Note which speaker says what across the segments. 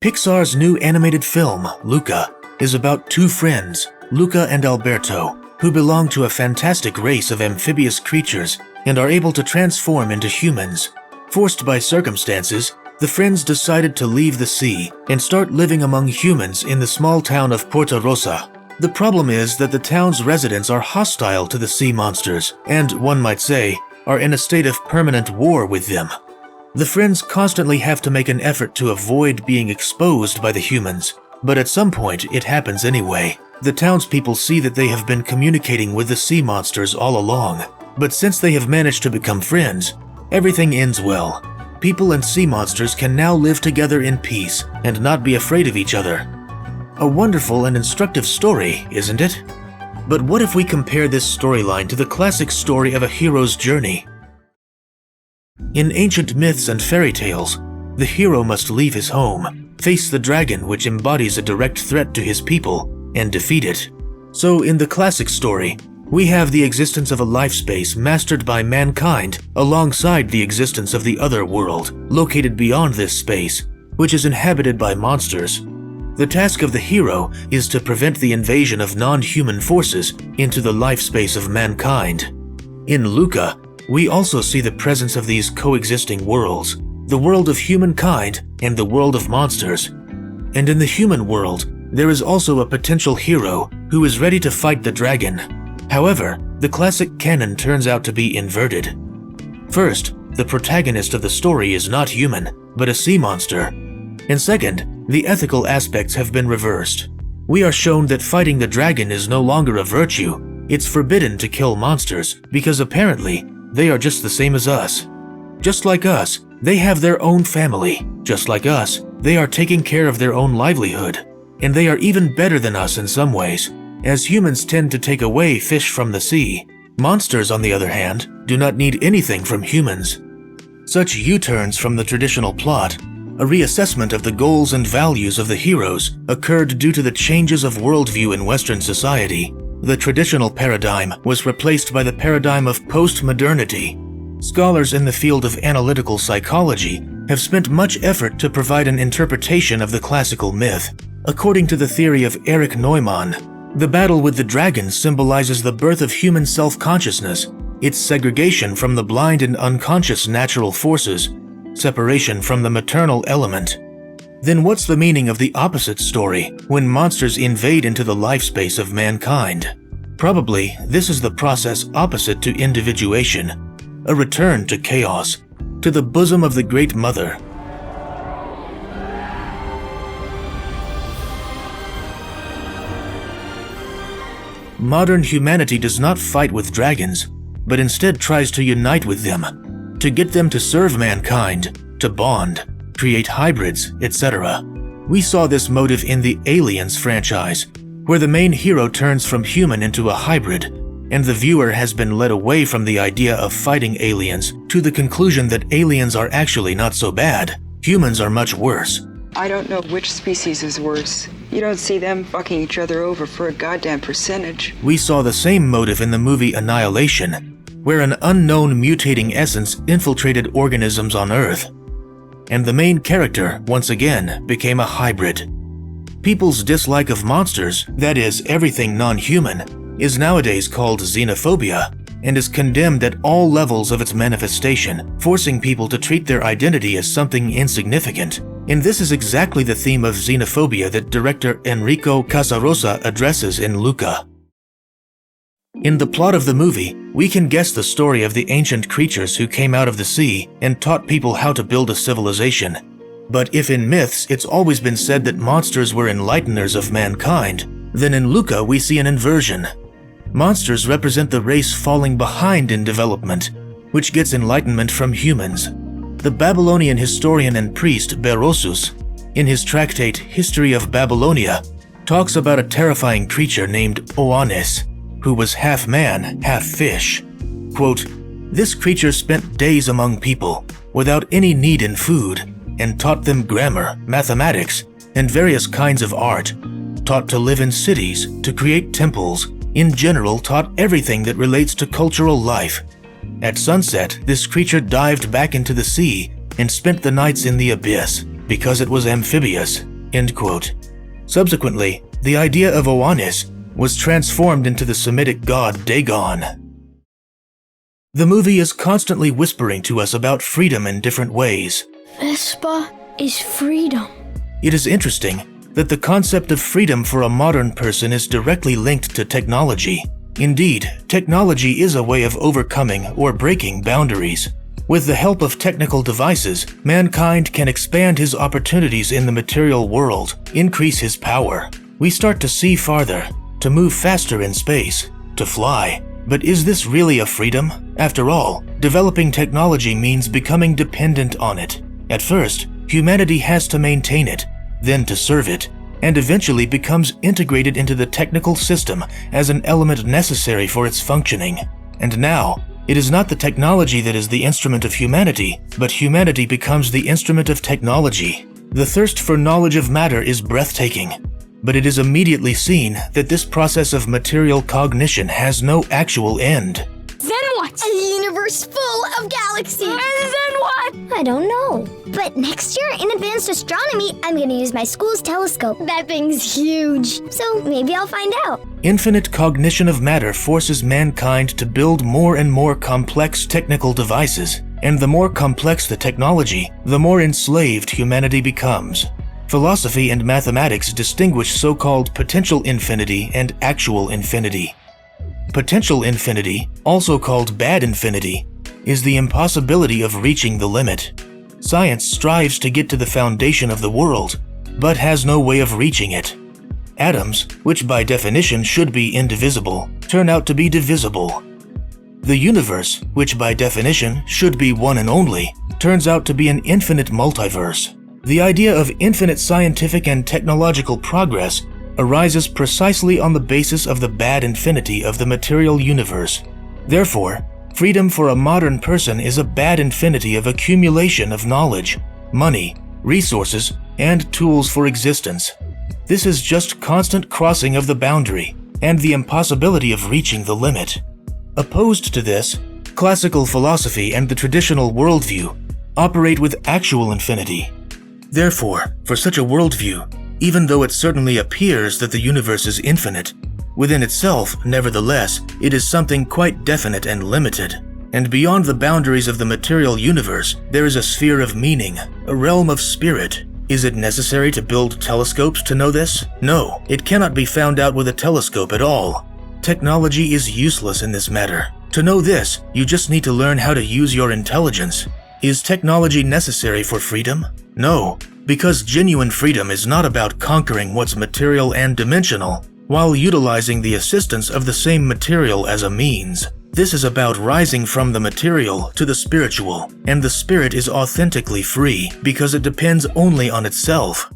Speaker 1: Pixar's new animated film, Luca, is about two friends, Luca and Alberto, who belong to a fantastic race of amphibious creatures and are able to transform into humans. Forced by circumstances, the friends decided to leave the sea and start living among humans in the small town of Porta Rossa. The problem is that the town's residents are hostile to the sea monsters and, one might say, are in a state of permanent war with them. The friends constantly have to make an effort to avoid being exposed by the humans, but at some point it happens anyway. The townspeople see that they have been communicating with the sea monsters all along, but since they have managed to become friends, everything ends well. People and sea monsters can now live together in peace and not be afraid of each other. A wonderful and instructive story, isn't it? But what if we compare this storyline to the classic story of a hero's journey? In ancient myths and fairy tales, the hero must leave his home, face the dragon which embodies a direct threat to his people, and defeat it. So in the classic story, we have the existence of a life space mastered by mankind alongside the existence of the other world, located beyond this space, which is inhabited by monsters. The task of the hero is to prevent the invasion of non-human forces into the life space of mankind. In Luca, we also see the presence of these coexisting worlds, the world of humankind and the world of monsters. And in the human world, there is also a potential hero who is ready to fight the dragon. However, the classic canon turns out to be inverted. First, the protagonist of the story is not human, but a sea monster. And second, the ethical aspects have been reversed. We are shown that fighting the dragon is no longer a virtue. It's forbidden to kill monsters because apparently they are just the same as us. Just like us, they have their own family. Just like us, they are taking care of their own livelihood. And they are even better than us in some ways, as humans tend to take away fish from the sea. Monsters, on the other hand, do not need anything from humans. Such U-turns from the traditional plot, a reassessment of the goals and values of the heroes, occurred due to the changes of worldview in Western society. The traditional paradigm was replaced by the paradigm of post-modernity. Scholars in the field of analytical psychology have spent much effort to provide an interpretation of the classical myth. According to the theory of Erich Neumann, the battle with the dragon symbolizes the birth of human self-consciousness, its segregation from the blind and unconscious natural forces, separation from the maternal element. Then what's the meaning of the opposite story when monsters invade into the life space of mankind? Probably this is the process opposite to individuation, a return to chaos, to the bosom of the Great Mother. Modern humanity does not fight with dragons, but instead tries to unite with them, to get them to serve mankind, to bond, create hybrids, etc. We saw this motive in the Aliens franchise, where the main hero turns from human into a hybrid, and the viewer has been led away from the idea of fighting aliens to the conclusion that aliens are actually not so bad. Humans are much worse.
Speaker 2: I don't know which species is worse. You don't see them fucking each other over for a goddamn percentage.
Speaker 1: We saw the same motive in the movie Annihilation, where an unknown mutating essence infiltrated organisms on Earth. And the main character, once again, became a hybrid. People's dislike of monsters, that is, everything non-human, is nowadays called xenophobia, and is condemned at all levels of its manifestation, forcing people to treat their identity as something insignificant. And this is exactly the theme of xenophobia that director Enrico Casarosa addresses in Luca. In the plot of the movie, we can guess the story of the ancient creatures who came out of the sea and taught people how to build a civilization. But if in myths it's always been said that monsters were enlighteners of mankind, then in Luca we see an inversion. Monsters represent the race falling behind in development, which gets enlightenment from humans. The Babylonian historian and priest Berossus, in his tractate History of Babylonia, talks about a terrifying creature named Oannes, who was half man, half fish. Quote, "This creature spent days among people, without any need in food, and taught them grammar, mathematics, and various kinds of art, taught to live in cities, to create temples, in general taught everything that relates to cultural life. At sunset, this creature dived back into the sea and spent the nights in the abyss, because it was amphibious. End quote. Subsequently, the idea of Oannes was transformed into the Semitic god Dagon. The movie is constantly whispering to us about freedom in different ways.
Speaker 3: Vespa is freedom.
Speaker 1: It is interesting that the concept of freedom for a modern person is directly linked to technology. Indeed, technology is a way of overcoming or breaking boundaries. With the help of technical devices, mankind can expand his opportunities in the material world, increase his power. We start to see farther, to move faster in space, to fly. But is this really a freedom? After all, developing technology means becoming dependent on it. At first, humanity has to maintain it, then to serve it, and eventually becomes integrated into the technical system as an element necessary for its functioning. And now, it is not the technology that is the instrument of humanity, but humanity becomes the instrument of technology. The thirst for knowledge of matter is breathtaking, but it is immediately seen that this process of material cognition has no actual end.
Speaker 3: Then what?
Speaker 4: A universe full of galaxies.
Speaker 3: And then what?
Speaker 4: I don't know. But next year in advanced astronomy, I'm gonna use my school's telescope. That thing's huge. So maybe I'll find out.
Speaker 1: Infinite cognition of matter forces mankind to build more and more complex technical devices, and the more complex the technology, the more enslaved humanity becomes. Philosophy and mathematics distinguish so-called potential infinity and actual infinity. Potential infinity, also called bad infinity, is the impossibility of reaching the limit. Science strives to get to the foundation of the world, but has no way of reaching it. Atoms, which by definition should be indivisible, turn out to be divisible. The universe, which by definition should be one and only, turns out to be an infinite multiverse. The idea of infinite scientific and technological progress arises precisely on the basis of the bad infinity of the material universe. Therefore, freedom for a modern person is a bad infinity of accumulation of knowledge, money, resources, and tools for existence. This is just constant crossing of the boundary and the impossibility of reaching the limit. Opposed to this, classical philosophy and the traditional worldview operate with actual infinity. Therefore, for such a worldview, even though it certainly appears that the universe is infinite, within itself, nevertheless, it is something quite definite and limited. And beyond the boundaries of the material universe, there is a sphere of meaning, a realm of spirit. Is it necessary to build telescopes to know this? No, it cannot be found out with a telescope at all. Technology is useless in this matter. To know this, you just need to learn how to use your intelligence. Is technology necessary for freedom? No, because genuine freedom is not about conquering what's material and dimensional, while utilizing the assistance of the same material as a means. This is about rising from the material to the spiritual, and the spirit is authentically free because it depends only on itself.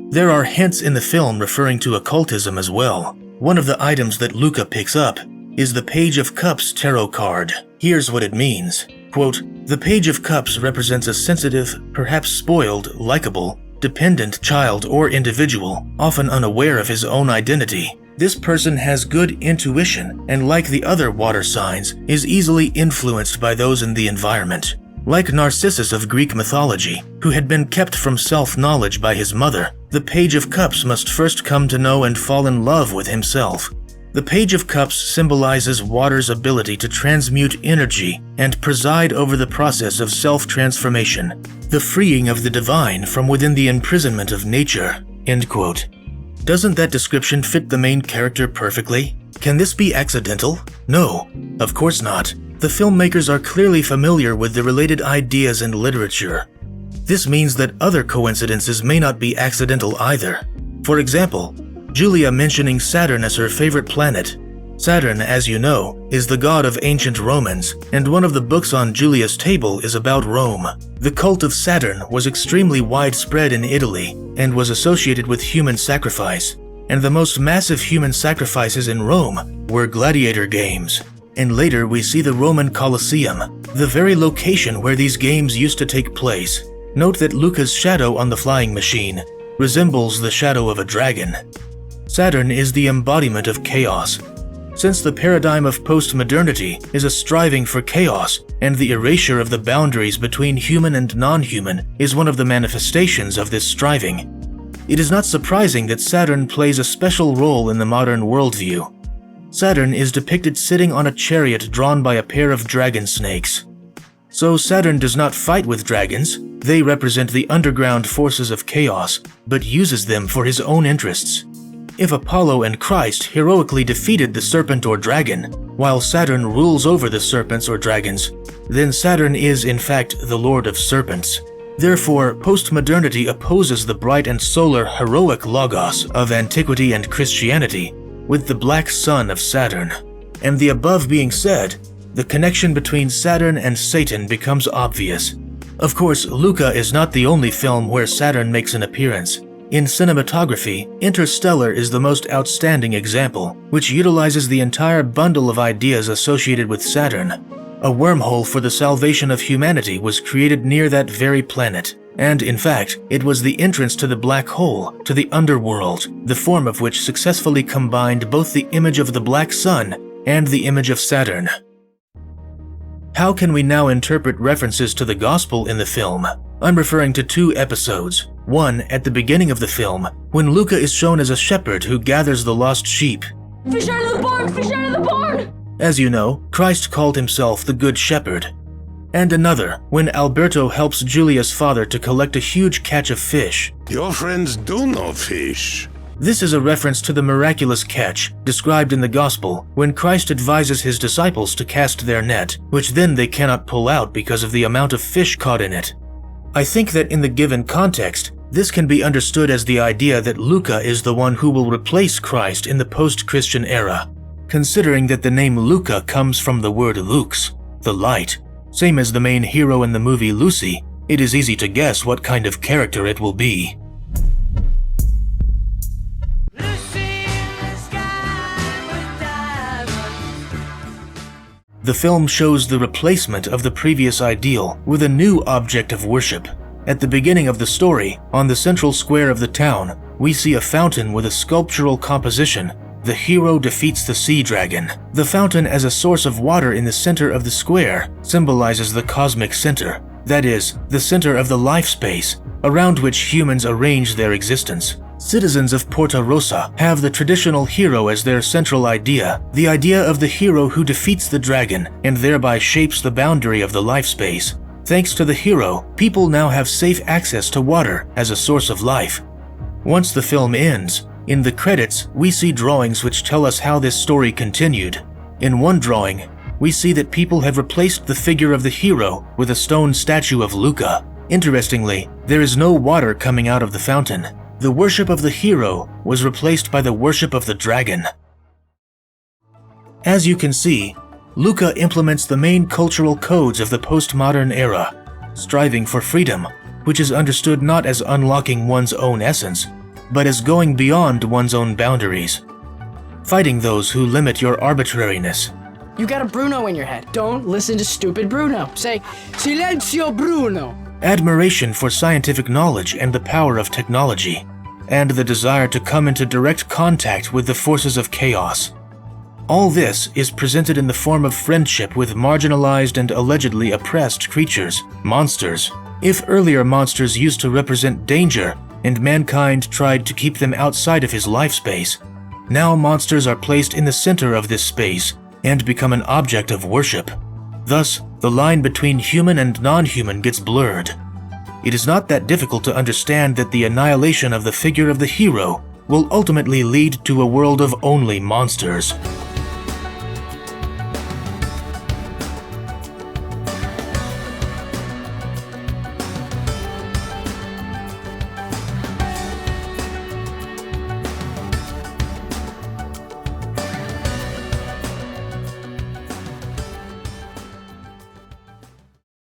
Speaker 1: There are hints in the film referring to occultism as well. One of the items that Luca picks up is the Page of Cups tarot card. Here's what it means. Quote, "The Page of Cups represents a sensitive, perhaps spoiled, likable, dependent child or individual, often unaware of his own identity. This person has good intuition and, like the other water signs, is easily influenced by those in the environment. Like Narcissus of Greek mythology, who had been kept from self-knowledge by his mother, the Page of Cups must first come to know and fall in love with himself. The Page of Cups symbolizes water's ability to transmute energy and preside over the process of self-transformation, the freeing of the divine from within the imprisonment of nature." End quote. Doesn't that description fit the main character perfectly? Can this be accidental? No, of course not. The filmmakers are clearly familiar with the related ideas and literature. This means that other coincidences may not be accidental either. For example, Julia mentioning Saturn as her favorite planet. Saturn, as you know, is the god of ancient Romans, and one of the books on Julia's table is about Rome. The cult of Saturn was extremely widespread in Italy and was associated with human sacrifice, and the most massive human sacrifices in Rome were gladiator games. And later we see the Roman Colosseum, the very location where these games used to take place. Note that Luca's shadow on the flying machine resembles the shadow of a dragon. Saturn is the embodiment of chaos. Since the paradigm of postmodernity is a striving for chaos, and the erasure of the boundaries between human and non-human is one of the manifestations of this striving, It is not surprising that Saturn plays a special role in the modern worldview. Saturn is depicted sitting on a chariot drawn by a pair of dragon snakes. So Saturn does not fight with dragons, they represent the underground forces of chaos, but uses them for his own interests. If Apollo and Christ heroically defeated the serpent or dragon, while Saturn rules over the serpents or dragons, then Saturn is in fact the Lord of Serpents. Therefore, postmodernity opposes the bright and solar heroic logos of antiquity and Christianity with the black sun of Saturn. And the above being said, the connection between Saturn and Satan becomes obvious. Of course, Luca is not the only film where Saturn makes an appearance. In cinematography, Interstellar is the most outstanding example, which utilizes the entire bundle of ideas associated with Saturn. A wormhole for the salvation of humanity was created near that very planet, and in fact, it was the entrance to the black hole, to the underworld, the form of which successfully combined both the image of the black sun and the image of Saturn. How can we now interpret references to the gospel in the film? I'm referring to two episodes. One, at the beginning of the film, when Luca is shown as a shepherd who gathers the lost sheep.
Speaker 3: Fish out of the barn! Fish out of the barn!
Speaker 1: As you know, Christ called himself the Good Shepherd. And another, when Alberto helps Julia's father to collect a huge catch of fish.
Speaker 5: Your friends do know fish.
Speaker 1: This is a reference to the miraculous catch described in the Gospel when Christ advises his disciples to cast their net, which then they cannot pull out because of the amount of fish caught in it. I think that in the given context, this can be understood as the idea that Luca is the one who will replace Christ in the post-Christian era. Considering that the name Luca comes from the word lux, the light, same as the main hero in the movie Lucy, it is easy to guess what kind of character it will be. The film shows the replacement of the previous ideal with a new object of worship. At the beginning of the story, on the central square of the town, we see a fountain with a sculptural composition. The hero defeats the sea dragon. The fountain as a source of water in the center of the square symbolizes the cosmic center, that is, the center of the life space, around which humans arrange their existence. Citizens of Porta Rossa have the traditional hero as their central idea, the idea of the hero who defeats the dragon and thereby shapes the boundary of the life space. Thanks to the hero, people now have safe access to water as a source of life. Once the film ends, in the credits, we see drawings which tell us how this story continued. In one drawing, we see that people have replaced the figure of the hero with a stone statue of Luca. Interestingly, there is no water coming out of the fountain. The worship of the hero was replaced by the worship of the dragon. As you can see, Luca implements the main cultural codes of the postmodern era, striving for freedom, which is understood not as unlocking one's own essence, but as going beyond one's own boundaries, fighting those who limit your arbitrariness.
Speaker 6: You got a Bruno in your head. Don't listen to stupid Bruno. Say, Silenzio Bruno.
Speaker 1: Admiration for scientific knowledge and the power of technology, and the desire to come into direct contact with the forces of chaos. All this is presented in the form of friendship with marginalized and allegedly oppressed creatures, monsters. If earlier monsters used to represent danger and mankind tried to keep them outside of his life space, now monsters are placed in the center of this space and become an object of worship. Thus, the line between human and non-human gets blurred. It is not that difficult to understand that the annihilation of the figure of the hero will ultimately lead to a world of only monsters.